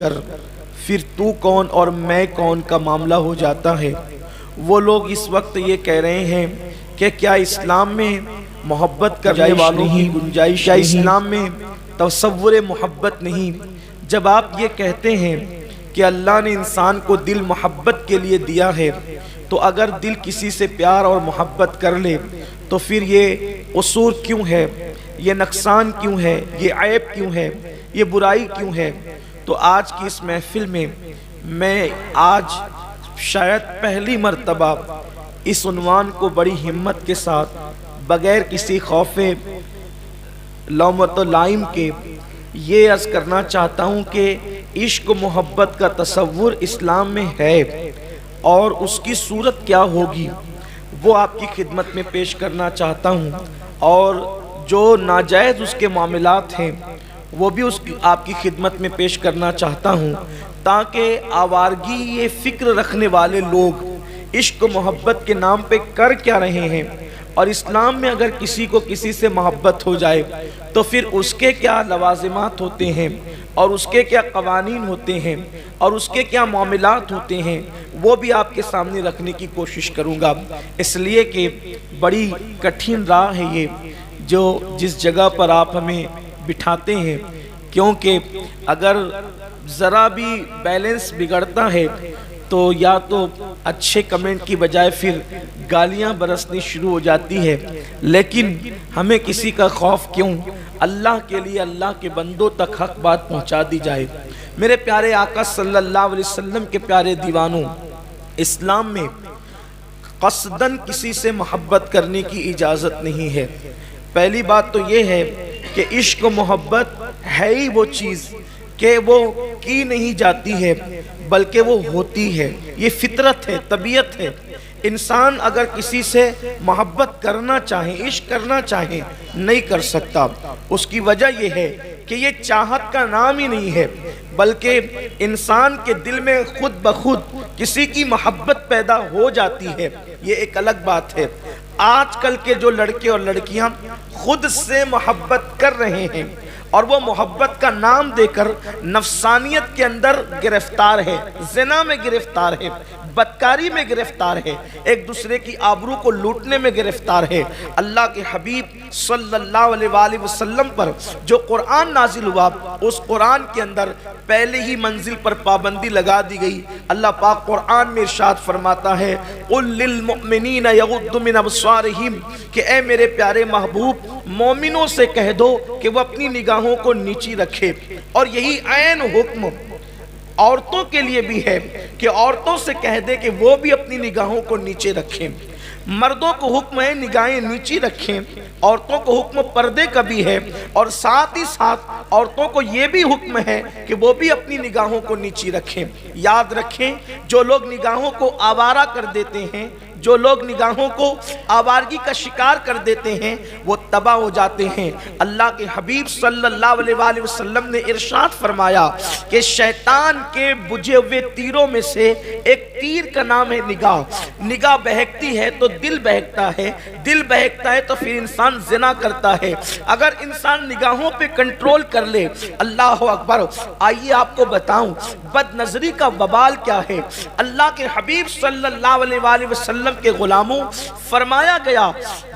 کر پھر تو کون اور میں کون کا معاملہ ہو جاتا ہے۔ وہ لوگ اس وقت یہ کہہ رہے ہیں کہ کیا اسلام میں محبت کرنے والوں کی گنجائش، کیا اسلام میں تصور محبت نہیں؟ جب آپ یہ کہتے ہیں کہ اللہ نے انسان کو دل محبت کے لیے دیا ہے، تو اگر دل کسی سے پیار اور محبت کر لے تو پھر یہ قصور کیوں ہے، یہ نقصان کیوں ہے، یہ عیب کیوں ہے، یہ برائی کیوں ہے؟ تو آج کی اس محفل میں آج شاید پہلی مرتبہ اس عنوان کو بڑی ہمت کے ساتھ بغیر کسی خوف لومۃ لائم کے یہ عرض کرنا چاہتا ہوں کہ عشق و محبت کا تصور اسلام میں ہے اور اس کی صورت کیا ہوگی وہ آپ کی خدمت میں پیش کرنا چاہتا ہوں، اور جو ناجائز اس کے معاملات ہیں وہ بھی آپ کی خدمت میں پیش کرنا چاہتا ہوں، تاکہ آوارگی یہ فکر رکھنے والے لوگ عشق و محبت کے نام پہ کر کیا رہے ہیں، اور اسلام میں اگر کسی کو کسی سے محبت ہو جائے تو پھر اس کے کیا لوازمات ہوتے ہیں اور اس کے کیا قوانین ہوتے ہیں اور اس کے کیا معاملات ہوتے ہیں، وہ بھی آپ کے سامنے رکھنے کی کوشش کروں گا، اس لیے کہ بڑی کٹھن راہ ہے یہ جو جس جگہ پر آپ ہمیں بٹھاتے ہیں، کیونکہ اگر ذرا بھی بیلنس بگڑتا ہے تو یا تو اچھے کمنٹ کی بجائے پھر گالیاں برسنی شروع ہو جاتی ہے، لیکن ہمیں کسی کا خوف کیوں؟ اللہ کے لیے اللہ کے بندوں تک حق بات پہنچا دی جائے۔ میرے پیارے آقا صلی اللہ علیہ وسلم کے پیارے دیوانوں، اسلام میں قصداً کسی سے محبت کرنے کی اجازت نہیں ہے۔ پہلی بات تو یہ ہے کہ عشق و محبت ہے ہی وہ چیز کہ وہ کی نہیں جاتی ہے بلکہ وہ ہوتی ہے، یہ فطرت ہے، طبیعت ہے۔ انسان اگر کسی سے محبت کرنا چاہے، عشق کرنا چاہے، نہیں کر سکتا۔ اس کی وجہ یہ ہے کہ یہ چاہت کا نام ہی نہیں ہے، بلکہ انسان کے دل میں خود بخود کسی کی محبت پیدا ہو جاتی ہے، یہ ایک الگ بات ہے۔ آج کل کے جو لڑکے اور لڑکیاں خود سے محبت کر رہے ہیں اور وہ محبت کا نام دے کر نفسانیت کے اندر گرفتار ہے، زنا میں گرفتار ہے، بدکاری میں گرفتار ہے، ایک دوسرے کی آبرو کو لوٹنے میں گرفتار ہے۔ اللہ کے حبیب صلی اللہ علیہ وآلہ وسلم پر جو قرآن نازل ہوا، اس قرآن کے اندر پہلے ہی منزل پر پابندی لگا دی گئی۔ اللہ پاک قرآن میں ارشاد فرماتا ہے قُلْ لِلْمُؤْمِنِينَ يَغُضُّ مِنْ أَبْصَارِهِمْ کہ اے میرے پیارے محبوب مومنوں سے کہہ دو کہ وہ اپنی نگاہوں کو نیچی رکھے، اور یہی عین حکم عورتوں کے لیے بھی ہے کہ عورتوں سے کہہ دے کہ وہ بھی اپنی نگاہوں کو نیچے رکھیں۔ مردوں کو حکم ہے نگاہیں نیچی رکھیں، عورتوں کو حکم پردے کا بھی ہے، اور ساتھ ہی ساتھ عورتوں کو یہ بھی حکم ہے کہ وہ بھی اپنی نگاہوں کو نیچی رکھیں۔ یاد رکھیں جو لوگ نگاہوں کو آوارہ کر دیتے ہیں، جو لوگ نگاہوں کو آوارگی کا شکار کر دیتے ہیں، وہ تباہ ہو جاتے ہیں۔ اللہ کے حبیب صلی اللہ علیہ وآلہ وسلم نے ارشاد فرمایا کہ شیطان کے بجھے ہوئے تیروں میں سے ایک تیر کا نام ہے نگاہ۔ نگاہ بہکتی ہے تو دل بہکتا ہے، دل بہکتا ہے تو پھر انسان زنا کرتا ہے۔ اگر انسان نگاہوں پہ کنٹرول کر لے، اللہ اکبر۔ آئیے آپ کو بتاؤں بد نظری کا وبال کیا ہے۔ اللہ کے حبیب صلی اللہ علیہ وآلہ وسلم کے غلاموں فرمایا گیا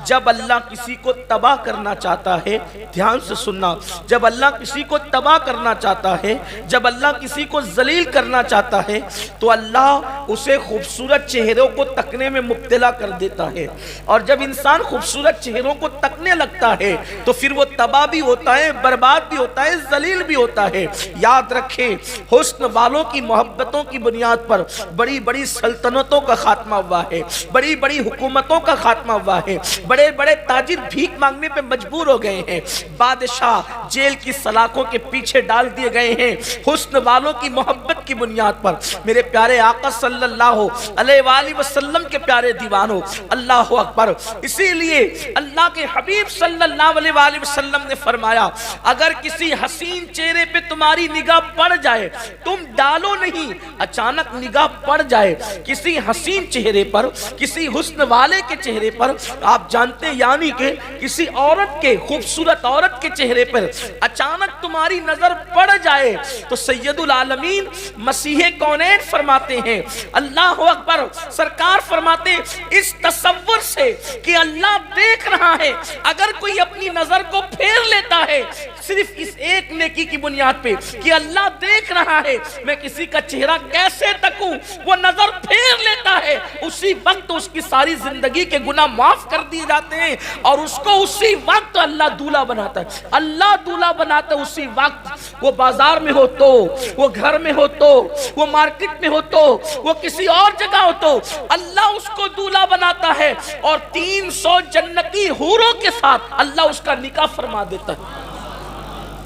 جب اللہ کسی کو تباہ کرنا چاہتا ہے، دھیان سے سننا، جب اللہ کسی کو تباہ کرنا چاہتا ہے، جب اللہ کسی کو ذلیل کرنا چاہتا ہے تو اللہ اسے خوبصورت چہروں کو تکنے میں مبتلا کر دیتا ہے، اور جب انسان خوبصورت چہروں کو تکنے لگتا ہے تو پھر وہ تباہ بھی ہوتا ہے، برباد بھی ہوتا ہے، ذلیل بھی ہوتا ہے۔ یاد رکھیں حسن والوں کی محبتوں کی بنیاد پر بڑی بڑی سلطنتوں کا خاتمہ ہوا ہے، بڑی بڑی حکومتوں کا خاتمہ ہوا ہے، بڑے بڑے تاجر بھیک مانگنے پہ مجبور ہو گئے ہیں، بادشاہ جیل کی سلاخوں کے پیچھے ڈال دیے گئے ہیں حسن والوں کی محبت کی بنیاد پر۔ میرے پیارے آقا صلی صلی اللہ علیہ وآلہ وسلم کے پیارے دیوانوں، اللہ اکبر۔ اسی لیے اللہ کے حبیب صلی اللہ علیہ وآلہ وسلم نے فرمایا اگر کسی حسین چہرے پہ تمہاری نگاہ پڑ جائے، تم ڈالو نہیں، اچانک نگاہ پڑ جائے کسی حسین چہرے پر، کسی حسن والے کے چہرے پر، آپ جانتے ہیں یعنی کہ کسی عورت کے، خوبصورت عورت کے چہرے پر اچانک تمہاری نظر پڑ جائے تو سید العالمین مسیح کونین فرماتے ہیں، اللہ اکبر، سرکار فرماتے ہیں اس تصور سے کہ اللہ دیکھ رہا ہے، اگر کوئی اپنی نظر کو پھیر لیتا ہے صرف اس ایک نیکی کی بنیاد پہ کہ اللہ دیکھ رہا ہے میں کسی کا چہرہ کیسے تکوں، وہ نظر پھیر لیتا ہے، اسی وقت اس کی ساری زندگی کے گناہ معاف کر دیے جاتے ہیں اور اس کو اسی وقت اللہ دولہا بناتا ہے۔ اللہ دولہا بناتا ہے اسی وقت، وہ بازار میں ہو تو، وہ گھر میں ہو تو، وہ مارکٹ میں ہو تو، وہ کسی اور جگہ ہو تو، اللہ اس کو دولہا بناتا ہے اور 300 جنتی حوروں کے ساتھ اللہ اس کا نکاح فرما دیتا ہے۔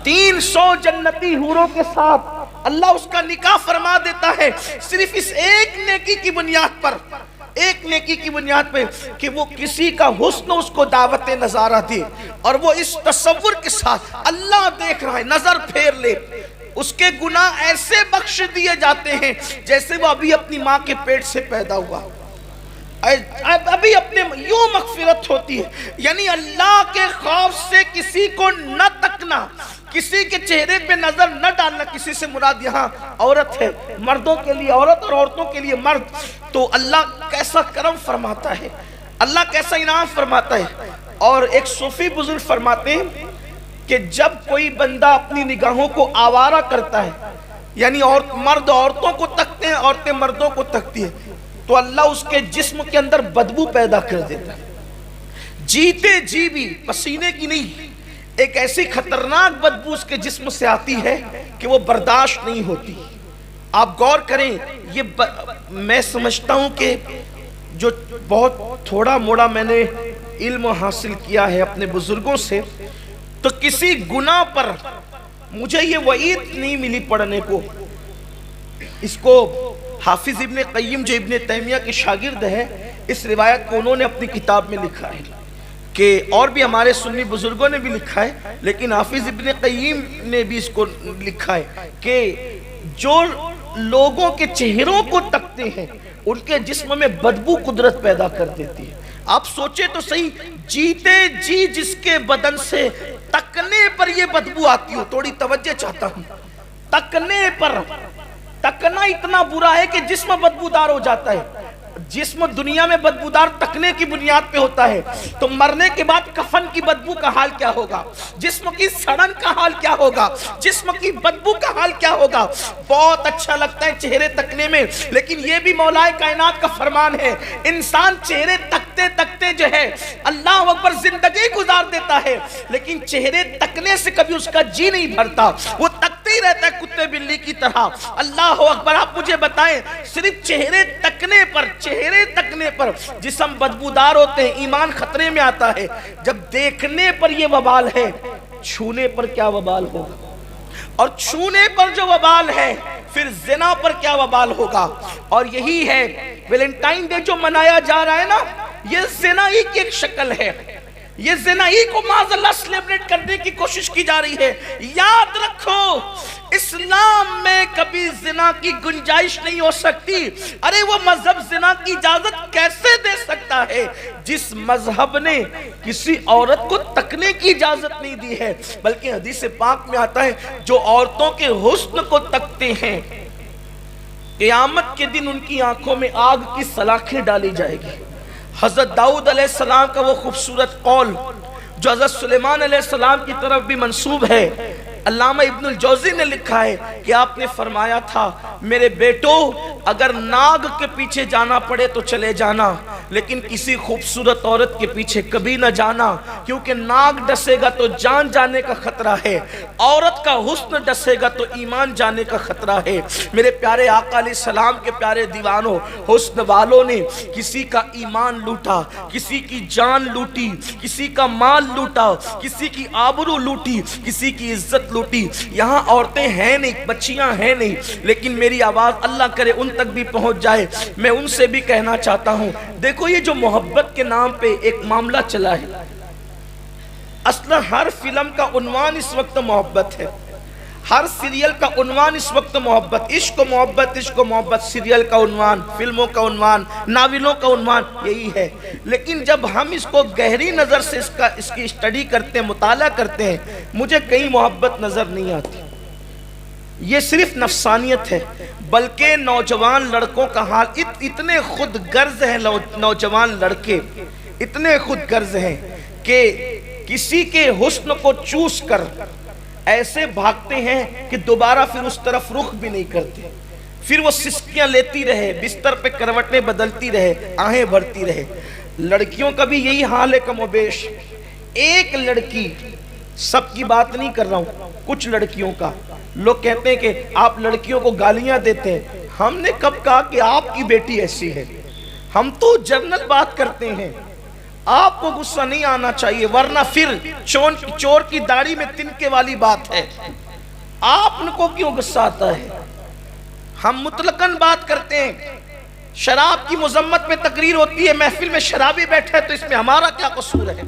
300 جنتی حوروں کے ساتھ اللہ اس کا نکاح فرما دیتا ہے، صرف اس ایک نیکی کی بنیاد پر، ایک نیکی کی بنیاد پہ کہ وہ کسی کا حسن اس کو دعوت نظارہ دے اور وہ اس تصور کے ساتھ اللہ دیکھ رہا ہے، نظر پھیر لے، اس کے گناہ ایسے بخش دیے جاتے ہیں جیسے وہ ابھی اپنی ماں کے پیٹ سے پیدا ہوا، ابھی اپنے یوں مغفرت ہوتی ہے۔ یعنی اللہ کے خوف سے کسی کو نہ تکنا، کسی کے چہرے پہ نظر نہ ڈالنا، کسی سے مراد یہاں عورت ہے، مردوں کے لیے عورت اور عورتوں کے لیے مرد، تو اللہ کیسا کرم فرماتا ہے، اللہ کیسا انعام فرماتا ہے۔ اور ایک صوفی بزرگ فرماتے ہیں کہ جب کوئی بندہ اپنی نگاہوں کو آوارہ کرتا ہے، یعنی مرد عورتوں کو تکتے ہیں، عورتیں مردوں کو تکتی ہیں، تو اللہ اس کے جسم کے اندر بدبو پیدا کر دیتا ہے، جیتے جی بھی، پسینے کی نہیں، ایک ایسی خطرناک بدبو اس کے جسم سے آتی ہے کہ وہ برداشت نہیں ہوتی۔ آپ غور کریں، یہ میں سمجھتا ہوں کہ جو بہت تھوڑا موڑا میں نے علم حاصل کیا ہے اپنے بزرگوں سے، تو کسی گناہ پر مجھے یہ وعید نہیں ملی پڑھنے کو۔ اس کو حافظ ابن قیم جو ابن تیمیہ کے شاگرد ہے، اس روایت کو انہوں نے اپنی کتاب میں لکھا ہے کہ اور بھی ہمارے سنی بزرگوں نے بھی لکھا ہے، لیکن حافظ ابن قیم نے بھی اس کو لکھا ہے کہ جو لوگوں کے چہروں کو تکتے ہیں ان کے جسم میں بدبو قدرت پیدا کر دیتی ہے۔ آپ سوچے تو صحیح، جیتے جی جس کے بدن سے تکنے پر یہ بدبو آتی ہو، تھوڑی توجہ چاہتا ہوں، تکنے پر، تکنا اتنا برا ہے کہ جسم بدبودار ہو جاتا ہے۔ جسم دنیا میں بدبودار تکنے کی بنیاد پہ ہوتا ہے، تو مرنے کے بعد کفن کی بدبو کا حال کیا ہوگا، جسم کی سڑن کا حال کیا ہوگا، جسم کی بدبو کا حال کیا ہوگا۔ بہت اچھا لگتا ہے چہرے تکنے میں، لیکن یہ بھی مولا کائنات کا فرمان ہے، انسان چہرے تکتے تکتے جو ہے اللہ اکبر زندگی گزار دیتا ہے، لیکن چہرے تکنے سے کبھی اس کا جی نہیں بھرتا، وہ تکتے ہی رہتا ہے کتے بلی کی طرح۔ اللہ اکبر، آپ مجھے بتائیں، صرف چہرے تکنے پر، چہرے تکنے پر جسم بدبودار ہوتے ہیں، ایمان خطرے میں آتا ہے۔ جب دیکھنے پر یہ وبال ہے، چھونے پر کیا وبال ہوگا، اور چھونے پر جو وبال ہے پھر زنا پر کیا وبال ہوگا۔ اور یہی ہے ویلنٹائن ڈے جو منایا جا رہا ہے نا، یہ زنا ہی کی ایک شکل ہے، یہ زنا ہی کو معاذ اللہ سیلیبریٹ کرنے کی کوشش کی جا رہی ہے۔ یاد رکھو، اسلام میں کبھی زنا کی گنجائش نہیں ہو سکتی۔ ارے وہ مذہب زنا کی اجازت کیسے دے سکتا ہے جس مذہب نے کسی عورت کو تکنے کی اجازت نہیں دی ہے، بلکہ حدیث پاک میں آتا ہے جو عورتوں کے حسن کو تکتے ہیں قیامت کے دن ان کی آنکھوں میں آگ کی سلاخیں ڈالی جائے گی۔ حضرت داؤد علیہ السلام کا وہ خوبصورت قول جو حضرت سلیمان علیہ السلام کی طرف بھی منسوب ہے، علامہ ابن الجوزی نے لکھا ہے کہ آپ نے فرمایا تھا، میرے بیٹو اگر ناگ کے پیچھے جانا پڑے تو چلے جانا، لیکن کسی خوبصورت عورت کے پیچھے کبھی نہ جانا، کیونکہ ناک ڈسے گا تو جان جانے کا خطرہ ہے، عورت کا حسن ڈسے گا تو ایمان جانے کا خطرہ ہے۔ میرے پیارے آقا علیہ السلام کے پیارے دیوانوں، حسن والوں نے کسی کا ایمان لوٹا، کسی کی جان لوٹی، کسی کا مال لوٹا، کسی کی آبرو لوٹی، کسی کی عزت لوٹی۔ یہاں عورتیں ہیں نہیں، بچیاں ہیں نہیں، لیکن میری آواز اللہ کرے ان تک بھی پہنچ جائے۔ میں ان سے بھی کہنا چاہتا ہوں، دیکھو یہ جو محبت کے نام پہ ایک معاملہ چلا ہے، اصلا ہر فلم کا عنوان اس وقت محبت ہے، ہر سیریل کا عنوان اس وقت محبت، عشق و محبت، عشق و محبت، سیریل کا عنوان، فلموں کا عنوان، ناولوں کا عنوان یہی ہے۔ لیکن جب ہم اس کو گہری نظر سے اس کی اسٹڈی کرتے ہیں، مطالعہ کرتے ہیں، مجھے کہیں محبت نظر نہیں آتی۔ یہ صرف نفسانیت ہے، بلکہ نوجوان لڑکوں کا حال اتنے خود غرض ہیں، نوجوان لڑکے اتنے خود غرض ہیں کہ کسی کے حسن کو چوس کر ایسے بھاگتے ہیں کہ دوبارہ پھر اس طرف رخ بھی نہیں کرتے، پھر وہ سسکیاں لیتی رہے، بستر پہ کروٹیں بدلتی رہے، آہیں بھرتی رہے۔ لڑکیوں کا بھی یہی حال ہے کم و بیش۔ ایک لڑکی، سب کی بات نہیں کر رہا ہوں، کچھ لڑکیوں کا، لوگ کہتے ہیں کہ آپ لڑکیوں کو گالیاں دیتے ہیں۔ ہم نے کب کہا کہ آپ کی بیٹی ایسی ہے؟ ہم تو جنرل بات کرتے ہیں، آپ کو غصہ نہیں آنا چاہیے، ورنہ پھر چور کی داڑھی میں تنکے والی بات ہے۔ آپ کو کیوں غصہ آتا ہے؟ ہم مطلقاً بات کرتے ہیں۔ شراب کی مذمت میں تقریر ہوتی ہے، محفل میں شرابی بیٹھے تو اس میں ہمارا کیا قصور ہے؟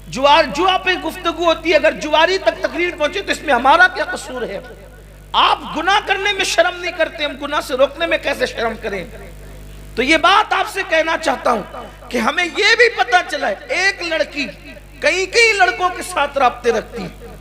جوا پہ گفتگو ہوتی ہے، اگر جواری تک تقریر پہنچے تو اس میں ہمارا کیا قصور ہے؟ آپ گناہ کرنے میں شرم نہیں کرتے، ہم گناہ سے روکنے میں کیسے شرم کریں؟ تو یہ بات آپ سے کہنا چاہتا ہوں کہ ہمیں یہ بھی پتا چلا ہے، ایک لڑکی کئی لڑکوں کے ساتھ رابطے رکھتی ہے،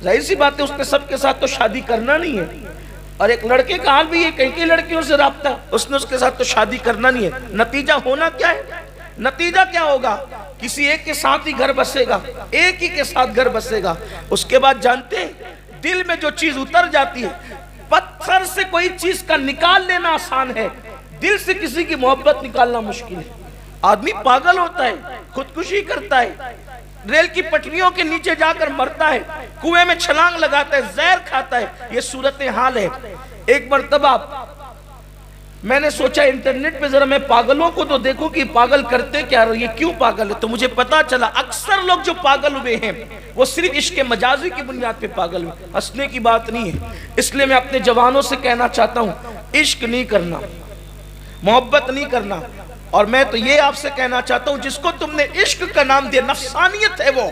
ظاہر سی بات ہے اس نے سب کے ساتھ تو شادی کرنا نہیں ہے، اور ایک لڑکے کا حال بھی یہ کئی لڑکیوں سے رابطہ، اس نے اس کے ساتھ تو شادی کرنا نہیں ہے۔ نتیجہ ہونا کیا ہے؟ نتیجہ کیا ہوگا؟ کسی ایک کے ساتھ ہی گھر بسے گا، ایک ہی کے ساتھ گھر بسے گا۔ اس کے بعد جانتے ہیں دل میں جو چیز اتر جاتی ہے، پتھر سے کوئی چیز کا نکال لینا آسان ہے، دل سے کسی کی محبت نکالنا مشکل ہے۔ آدمی پاگل ہوتا ہے، خودکشی کرتا ہے، ریل کی پٹریوں کے نیچے جا کر مرتا ہے، کنویں میں چھلانگ لگاتا ہے، زہر کھاتا ہے۔ یہ صورتحال ہے۔ ایک مرتبہ میں نے سوچا انٹرنیٹ پہ ذرا میں پاگلوں کو تو دیکھوں کہ پاگل کرتے کیا، یہ کیوں پاگل ہے، تو مجھے پتا چلا اکثر لوگ جو پاگل ہوئے ہیں وہ صرف عشق مجازی کی بنیاد پہ پاگل ہوئے، ہنسنے کی بات نہیں ہے۔ اس لیے میں اپنے جوانوں سے کہنا چاہتا ہوں، عشق نہیں کرنا، محبت نہیں کرنا، اور میں تو یہ آپ سے کہنا چاہتا ہوں جس کو تم نے عشق کا نام دیا نفسانیت ہے وہ،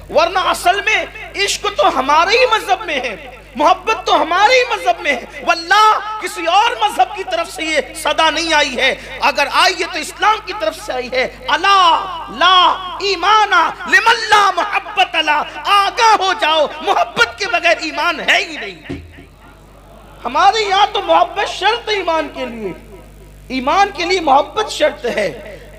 ورنہ اصل میں عشق تو ہمارے ہی مذہب میں ہے، محبت تو ہمارے ہی مذہب میں ہے، واللہ کسی اور مذہب کی طرف سے یہ صدا نہیں آئی ہے، اگر آئی ہے تو اسلام کی طرف سے آئی ہے۔ الا لا ایمان لمن لا محبت لا، آگاہ ہو جاؤ، محبت کے بغیر ایمان ہے ہی نہیں۔ ہمارے یہاں تو محبت شرط ہے ایمان کے لیے، ایمان کے لیے محبت شرط ہے۔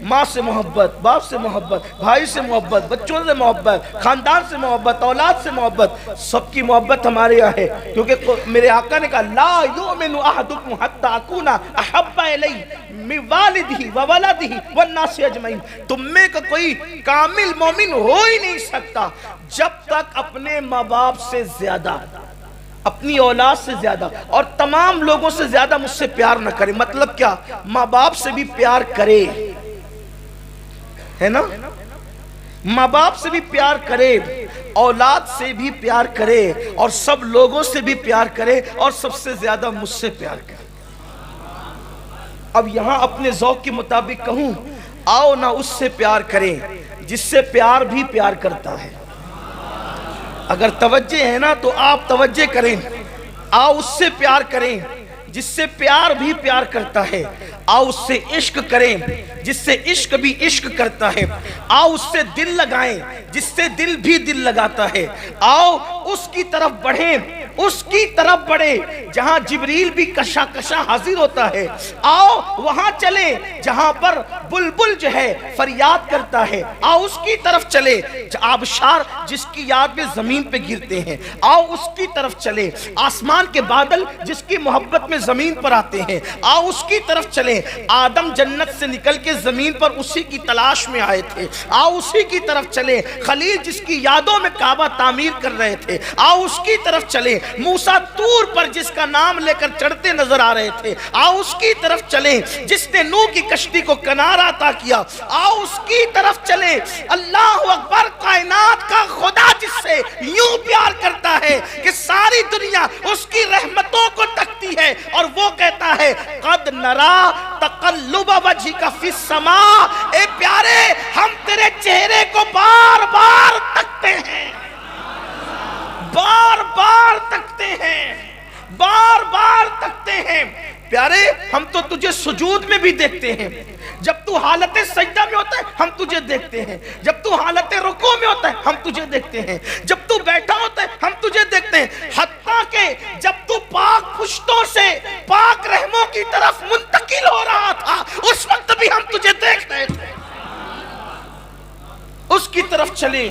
ماں سے محبت، باپ سے محبت، بھائی سے محبت، بچوں سے محبت، خاندان سے محبت، اولاد سے محبت، سب کی محبت ہمارے یہاں ہے، کیونکہ میرے آقا نے کہا لا یؤمن احدکم حتی اکون احب الی من والدہ وولدہ والناس اجمعین، تم میں کا کوئی کامل مومن ہو ہی نہیں سکتا جب تک اپنے ماں باپ سے زیادہ، اپنی اولاد سے زیادہ اور تمام لوگوں سے زیادہ مجھ سے پیار نہ کرے۔ مطلب کیا؟ ماں باپ سے بھی پیار کرے، ہے نا؟ ماں باپ سے بھی پیار کرے، اولاد سے بھی پیار کرے، اور سب لوگوں سے بھی پیار کرے، اور سب سے زیادہ مجھ سے پیار کرے۔ اب یہاں اپنے ذوق کے مطابق کہوں، آؤ نہ اس سے پیار کریں جس سے پیار بھی پیار کرتا ہے۔ اگر توجہ ہے نا تو آپ توجہ کریں، آؤ اس سے پیار کریں جس سے پیار بھی پیار کرتا ہے، آؤ اس سے عشق کریں جس سے عشق بھی عشق کرتا ہے، آؤ اس سے دل لگائیں جس سے دل بھی دل لگاتا ہے، آؤ اس کی طرف بڑھیں اس کی طرف بڑھے جہاں جبریل بھی کشا کشا حاضر ہوتا ہے، آؤ وہاں چلے جہاں پر بلبل جو ہے فریاد کرتا ہے، آؤ اس کی طرف چلے، آبشار جس کی یاد میں زمین پہ گرتے ہیں آؤ اس کی طرف چلے، آسمان کے بادل جس کی محبت میں زمین پر آتے ہیں آؤ اس کی طرف چلے، آدم جنت سے نکل کے زمین پر اسی کی تلاش میں آئے تھے آؤ اسی کی طرف چلے، خلیل جس کی یادوں میں کعبہ تعمیر کر رہے تھے آؤ اس کی طرف چلے، موسیٰ طور پر جس کا نام لے کر چڑھتے نظر آ رہے تھے آؤ اس کی طرف چلیں، جس نے نوح کی کشتی کو کنارہ عطا کیا آؤ اس کی طرف چلیں، اللہ اکبر، کائنات کا خدا جس سے یوں پیار کرتا ہے کہ ساری دنیا اس کی رحمتوں کو تکتی ہے اور وہ کہتا ہے قد نرا تقلب وجہک فی السماء، اے پیارے ہم تیرے چہرے کو بار بار تکتے ہیں، بار بار تکتے ہیں، بار بار تکتے ہیں، پیارے ہم تو تجھے سجود میں بھی دیکھتے ہیں، جب تو حالت سجدہ میں ہوتا ہے ہم تجھے دیکھتے ہیں، جب تو حالت رکوع میں ہوتا ہے ہم تجھے دیکھتے ہیں، جب تو بیٹھا ہوتا ہے ہم تجھے دیکھتے ہیں، حتیٰ کہ جب تو پاک پشتوں سے پاک رحموں کی طرف منتقل ہو رہا تھا اس وقت بھی ہم تجھے دیکھ رہے تھے، اس کی طرف چلیں،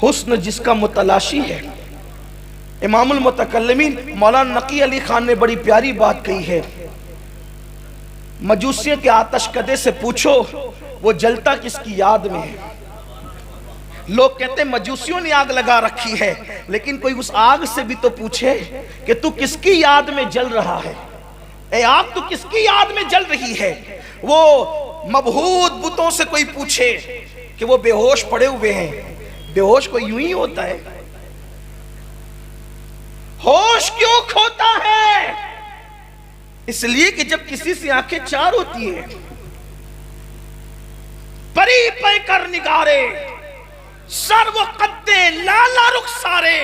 حسن جس کا متلاشی ہے۔ امام المتکلمین مولانا نقی علی خان نے بڑی پیاری بات کہی ہے، مجوسیوں کے آتش کدے سے پوچھو وہ جلتا کس کی یاد میں ہے۔ لوگ کہتے ہیں مجوسیوں نے آگ لگا رکھی ہے، لیکن کوئی اس آگ سے بھی تو پوچھے کہ تو کس کی یاد میں جل رہا ہے، اے آگ تو کس کی یاد میں جل رہی ہے۔ وہ مبہوت بتوں سے کوئی پوچھے کہ وہ بے ہوش پڑے ہوئے ہیں، بے ہوش کوئی یوں ہی ہوتا ہے، ہوش کیوں کھوتا ہے؟ اس لیے کہ جب کسی سے آنکھیں چار ہوتی ہیں، پری پہ کر نگارے، سر و قدے لالا رخسارے،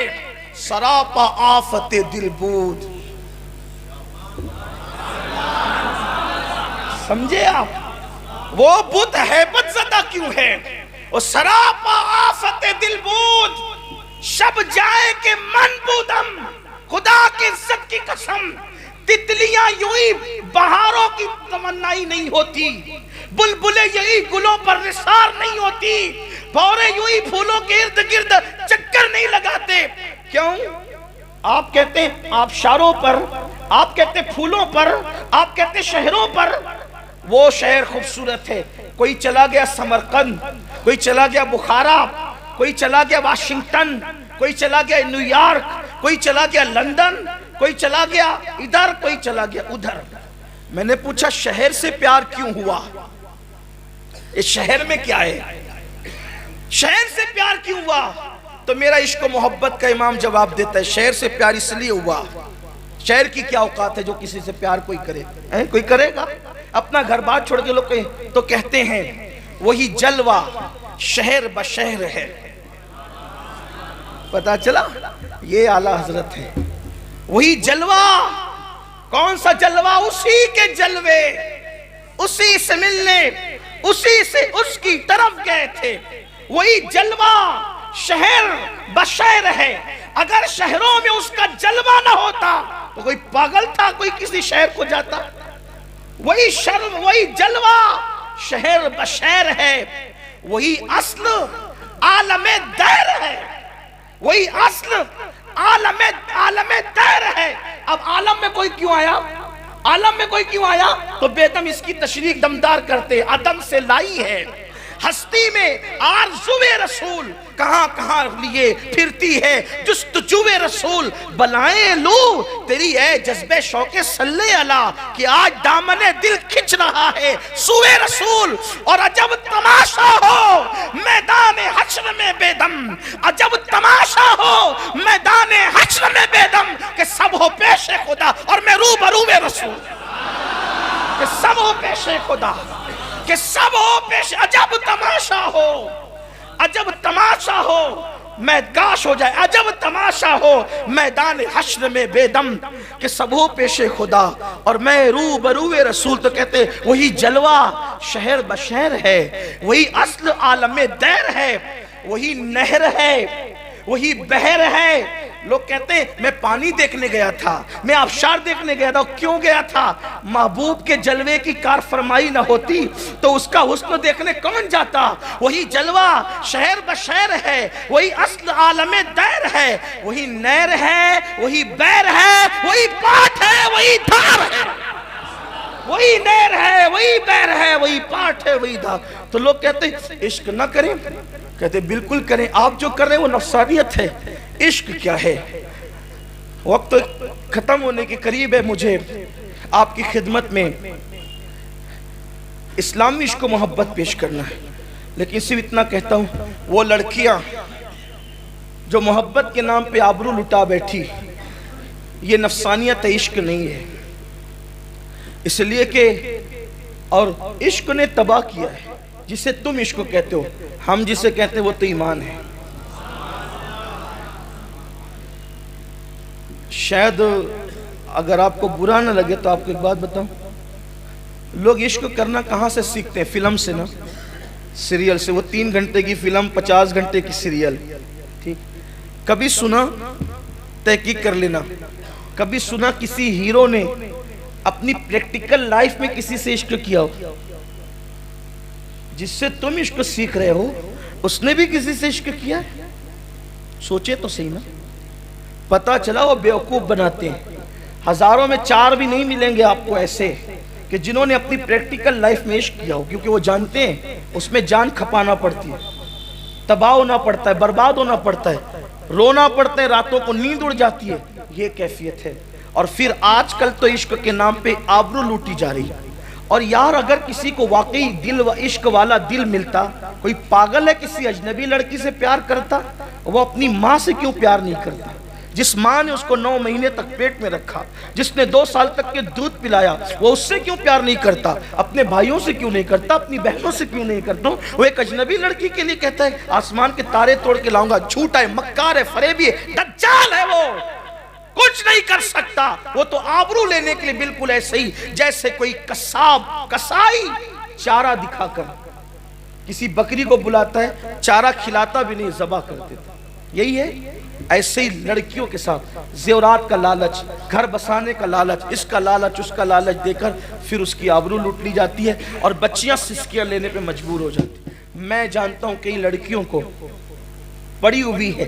سراپا آفت دل بود۔ سمجھے آپ؟ وہ بت ہیبت زدہ کیوں ہے؟ وہ سراپا آفت دل بود، شب جائے کہ من بودم، خدا کی عزت کی قسم، تتلیاں یوں ہی بہاروں کی تمنائی نہیں ہوتی، بلبلیں یہی گلوں پر نثار نہیں ہوتی، بھورے یوں ہی پھولوں کے ارد گرد چکر نہیں لگاتے۔ کیوں؟ آپ کہتے ہیں آبشاروں پر، آپ کہتے ہیں پھولوں پر، آپ کہتے ہیں شہروں پر، وہ شہر خوبصورت ہے، کوئی چلا گیا سمرقند، کوئی چلا گیا بخارا، کوئی چلا گیا واشنگٹن، کوئی چلا گیا نیو یارک، کوئی چلا گیا لندن، کوئی چلا گیا ادھر، کوئی چلا گیا ادھر۔ میں نے پوچھا شہر سے پیار کیوں ہوا؟ اس شہر میں کیا ہے؟ شہر سے پیار کیوں ہوا؟ تو میرا عشق و محبت کا امام جواب دیتا ہے شہر سے پیار اس لیے ہوا، شہر کی کیا اوقات ہے جو کسی سے پیار کوئی کرے؟ کوئی کرے گا؟ اپنا گھر بار چھوڑ کے لوگ تو کہتے ہیں وہی جلوہ شہر بشہر ہے۔ پتا چلا یہ اعلیٰ حضرت ہے، وہی جلوہ۔ کون سا جلوہ؟ اسی کے جلوے، اسی سے ملنے، اسی سے اس کی طرف گئے تھے، وہی جلوہ شہر بشہر ہے۔ اگر شہروں میں اس کا جلوہ نہ ہوتا تو کوئی پاگل تھا کوئی کسی شہر کو جاتا؟ وہی جلوہ شہر بشہر ہے، وہی اصل عالم دیر ہے، وہی اصل عالم دیر ہے۔ اب عالم میں کوئی کیوں آیا؟ عالم میں کوئی کیوں آیا؟ تو بیدم اس کی تشریح دمدار کرتے عدم سے لائی ہے۔ ہستی میں آرزو رسول کہاں کہاں لیے پھرتی ہے جستجو رسول، بلائیں لو تیری اے جذبے شوق صلی اللہ کہ آج دامن دل کھچ رہا ہے سوئے رسول۔ اور عجب تماشا ہو میدان حشر میں بیدم، عجب تماشا ہو میدان حشر میں بیدم کہ سب ہو پیش خدا اور میں روبرو رسول، کہ سب ہو پیش خدا، کہ سب ہو پیش، عجب تماشا ہو، عجب تماشا ہو میدگاش ہو جائے، عجب تماشا ہو میدان حشر میں بیدم کہ سب ہو پیش خدا اور میں روبرو رسول۔ تو کہتے وہی جلوہ شہر بشہر ہے، وہی اصل عالم دیر ہے، وہی نہر ہے، وہی بحر ہے. لوگ کہتے ہیں میں پانی دیکھنے گیا تھا, میں آبشار دیکھنے گیا تھا. کیوں گیا تھا؟ محبوب کے جلوے کی کار فرمائی نہ ہوتی تو اس کا حسن دیکھنے کون جاتا. وہی جلوہ شہر بشہر ہے, وہی اصل عالم دیر ہے, وہی نیر ہے, وہی بیر ہے, وہی پاٹ ہے, وہی دھار ہے. وہی نیر ہے, وہی بیر ہے, وہی پاٹ ہے, وہی دھار. تو لوگ کہتے ہیں عشق نہ کریں, کہتے ہیں بالکل کریں. آپ جو کر رہے ہیں وہ نفسانیت ہے. عشق کیا ہے؟ وقت ختم ہونے کے قریب ہے. مجھے آپ کی خدمت میں اسلامی عشق و محبت پیش کرنا ہے, لیکن صرف اتنا کہتا ہوں, وہ لڑکیاں جو محبت کے نام پہ آبرو لٹا بیٹھی, یہ نفسانیت عشق نہیں ہے. اس لیے کہ اور عشق نے تباہ کیا ہے. جسے تم عشق کہتے ہو, ہم جسے کہتے ہیں وہ تو ایمان ہے. شاید اگر آپ کو برا نہ لگے تو آپ کو ایک بات بتاؤں, لوگ عشق کرنا کہاں سے سیکھتے ہیں؟ فلم سے نا, سیریل سے. وہ 3 گھنٹے کی فلم, 50 گھنٹے کی سیریل. ٹھیک, کبھی سنا, تحقیق کر لینا, کبھی سنا کسی ہیرو نے اپنی پریکٹیکل لائف میں کسی سے عشق کیا ہو؟ جس سے تم عشق سیکھ رہے ہو اس نے بھی کسی سے عشق کیا ہے؟ سوچے تو صحیح نا. پتا چلا وہ بیوقوف بناتے ہیں. ہزاروں میں 4 بھی نہیں ملیں گے آپ کو ایسے کہ جنہوں نے اپنی پریکٹیکل لائف میں عشق کیا ہو, کیونکہ وہ جانتے ہیں اس میں جان کھپانا پڑتی ہے, تباہ ہونا پڑتا ہے, برباد ہونا پڑتا ہے, رونا پڑتا ہے, راتوں کو نیند اڑ جاتی ہے. یہ کیفیت ہے. اور پھر آج کل تو عشق کے نام پہ آبرو لوٹی جا رہی ہے. اور یار اگر کسی کو واقعی دل و عشق والا دل ملتا, کوئی پاگل ہے کسی اجنبی لڑکی سے پیار کرتا؟ وہ اپنی ماں سے کیوں پیار نہیں کرتا؟ جس ماں نے اس کو 9 مہینے تک پیٹ میں رکھا, جس نے 2 سال تک کے دودھ پلایا, وہ اس سے کیوں پیار نہیں کرتا؟ اپنے بھائیوں سے کیوں نہیں کرتا؟ اپنی بہنوں سے کیوں نہیں کرتا؟ وہ ایک اجنبی لڑکی کے لیے کہتا ہے آسمان کے تارے توڑ کے لاؤں گا. جھوٹا ہے, مکار ہے, فریبی ہے, دجال ہے. وہ کچھ نہیں کر سکتا. وہ تو آبرو لینے کے لیے بالکل ایسے ہی جیسے کوئی کسائی چارہ دکھا کر کسی بکری کو بلاتا ہے, چارہ کھلاتا بھی نہیں, ذبح کر دیتا. یہی ہے. ایسے ہی لڑکیوں کے ساتھ زیورات کا لالچ, گھر بسانے کا لالچ, اس کا لالچ, اس کا لالچ دے کر پھر اس کی آبرو لوٹ لی جاتی ہے اور بچیاں سسکیاں لینے پہ مجبور ہو جاتی. میں جانتا ہوں کئی لڑکیوں کو پڑی ہوئی ہے,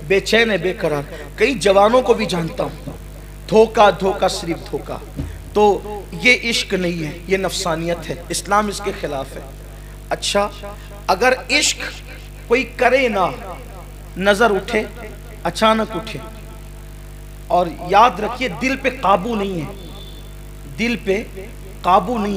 بے چین ہے, بے قرار. کئی جوانوں کو بھی جانتا ہوں. دھوکہ دھوکہ صرف دھوکہ. تو یہ عشق نہیں ہے, یہ نفسانیت ہے. اسلام اس کے خلاف ہے. اچھا, اگر عشق کوئی کرے نہ, نظر اٹھے, اچانک اٹھے, اور یاد رکھیے دل پہ قابو نہیں ہے, دل پہ قابو نہیں ہے.